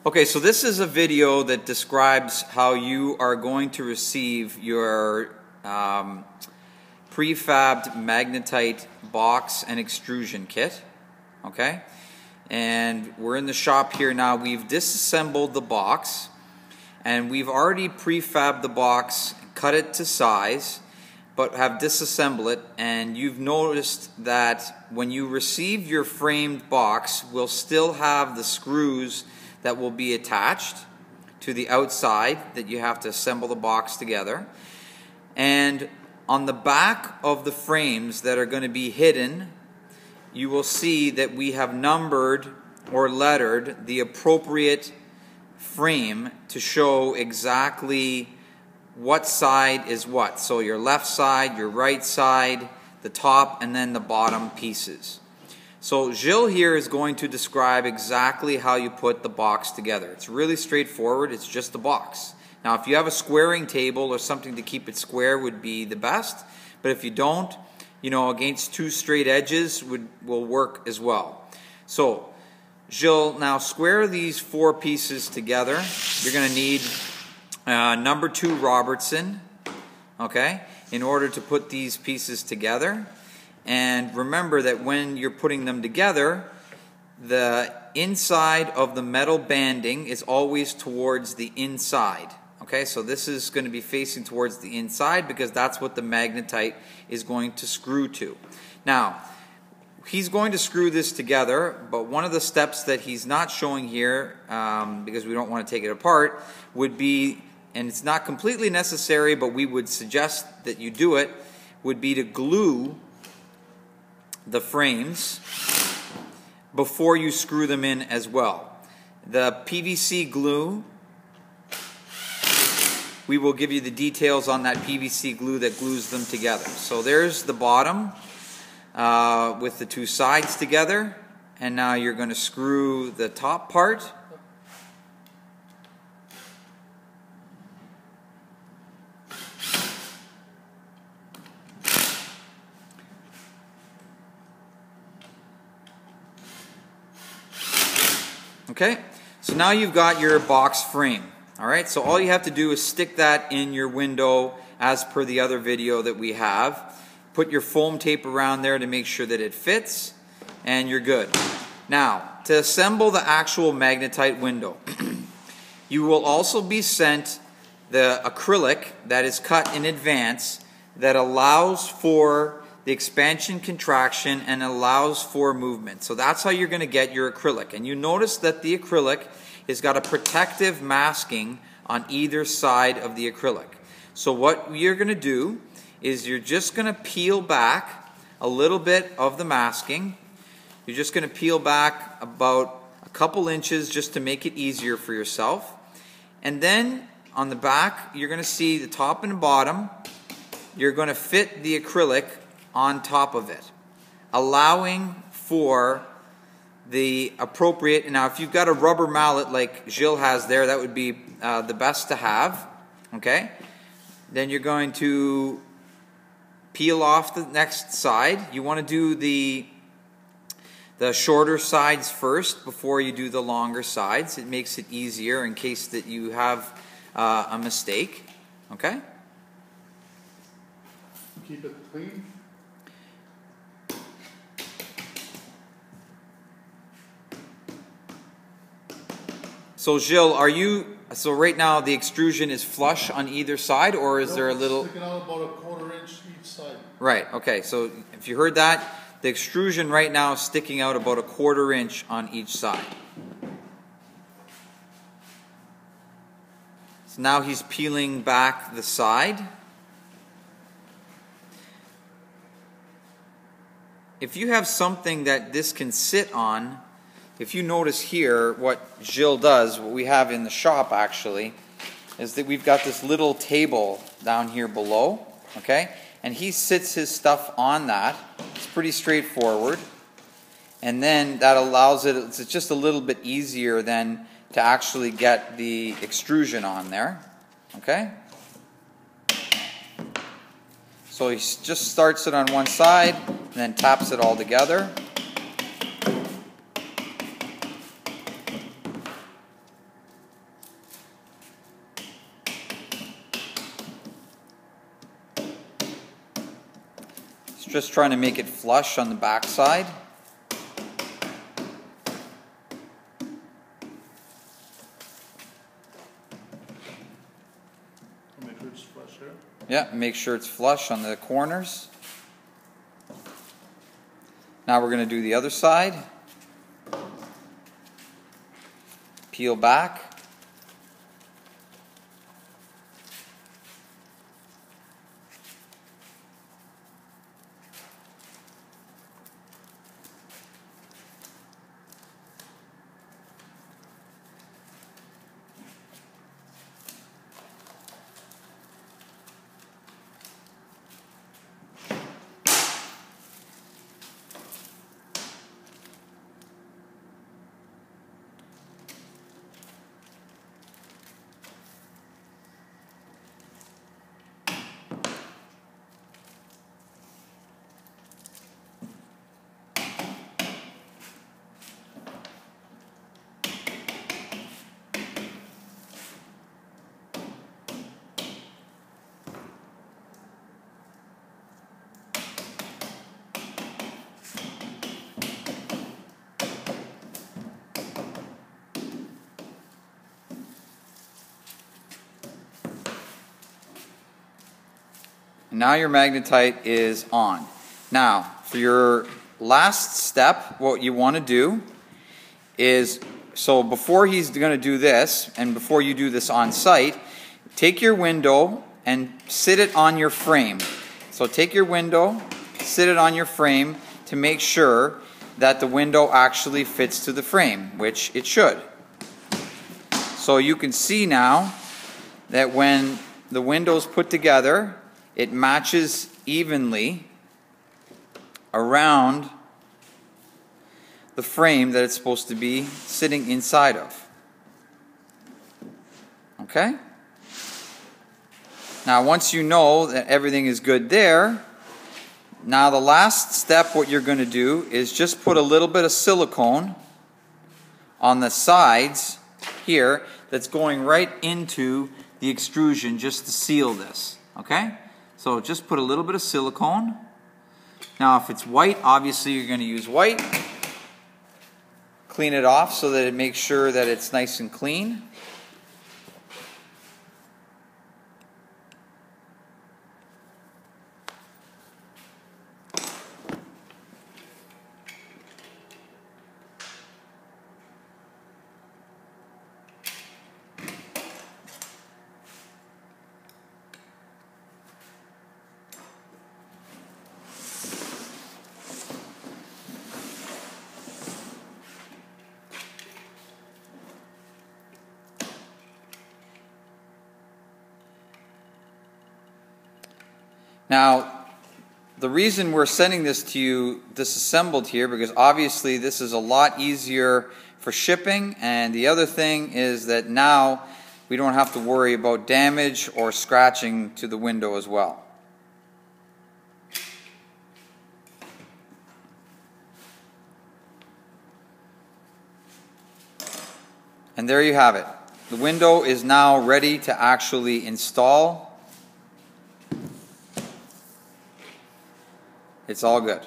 Okay, so this is a video that describes how you are going to receive your prefabbed magnetite box and extrusion kit. Okay, and we're in the shop here now. We've disassembled the box and we've already prefabbed the box, cut it to size, but have disassembled it. And you've noticed that when you receive your framed box, we'll still have the screws that will be attached to the outside that you have to assemble the box together. And on the back of the frames that are going to be hidden, you will see that we have numbered or lettered the appropriate frame to show exactly what side is what. So your left side, your right side, the top, and then the bottom pieces. So Gilles here is going to describe exactly how you put the box together. It's really straightforward. It's just a box. Now if you have a squaring table or something to keep it square would be the best, but if you don't, you know, against two straight edges will work as well. So Gilles, now square these four pieces together. You're going to need number 2 Robertson, okay, in order to put these pieces together. And remember that when you're putting them together, the inside of the metal banding is always towards the inside. Okay, so this is going to be facing towards the inside because that's what the magnetite is going to screw to. Now, he's going to screw this together, but one of the steps that he's not showing here, because we don't want to take it apart, would be, and it's not completely necessary, but we would suggest that you do it, would be to glue the frames before you screw them in as well. The PVC glue, we will give you the details on that PVC glue that glues them together. So there's the bottom with the two sides together, and now you're going to screw the top part. Okay, so now you've got your box frame. Alright, so all you have to do is stick that in your window as per the other video that we have. Put your foam tape around there to make sure that it fits, and you're good. Now, to assemble the actual magnetite window, you will also be sent the acrylic that is cut in advance that allows for the expansion, contraction, and allows for movement. So that's how you're going to get your acrylic. And you notice that the acrylic has got a protective masking on either side of the acrylic. So what you're going to do is you're just going to peel back a little bit of the masking. You're just going to peel back about a couple inches just to make it easier for yourself. And then on the back, you're going to see the top and the bottom. You're going to fit the acrylic on top of it, allowing for the appropriate. Now if you've got a rubber mallet like Gilles has there, that would be the best to have. Okay, then you're going to peel off the next side. You want to do the shorter sides first before you do the longer sides. It makes it easier in case that you have a mistake. Okay, keep it clean. So Gilles, so right now the extrusion is flush on either side, or is there a little? Sticking out about a 1/4 inch each side. Right, okay, so if you heard that, the extrusion right now is sticking out about a 1/4 inch on each side. So now he's peeling back the side. If you have something that this can sit on, if you notice here, what Gilles does, what we have in the shop actually, is that we've got this little table down here below, okay? And he sits his stuff on that. It's pretty straightforward. And then that allows it, it's just a little bit easier then to actually get the extrusion on there, okay? So he just starts it on one side and then taps it all together. Just trying to make it flush on the back side. Make sure it's flush here. Yeah, make sure it's flush on the corners. Now we're going to do the other side. Peel back. Now your magnetite is on. Now, for your last step, what you want to do is, so before he's going to do this, and before you do this on site, take your window and sit it on your frame. So take your window, sit it on your frame to make sure that the window actually fits to the frame, which it should. So you can see now that when the window's put together, it matches evenly around the frame that it's supposed to be sitting inside of. Okay? Now once you know that everything is good there, now the last step, what you're going to do is just put a little bit of silicone on the sides here that's going right into the extrusion just to seal this. Okay? So just put a little bit of silicone. Now if it's white, obviously you're going to use white. Clean it off so that it makes sure that it's nice and clean. Now, the reason we're sending this to you disassembled here, because obviously this is a lot easier for shipping, and the other thing is that now we don't have to worry about damage or scratching to the window as well. And there you have it. The window is now ready to actually install. It's all good.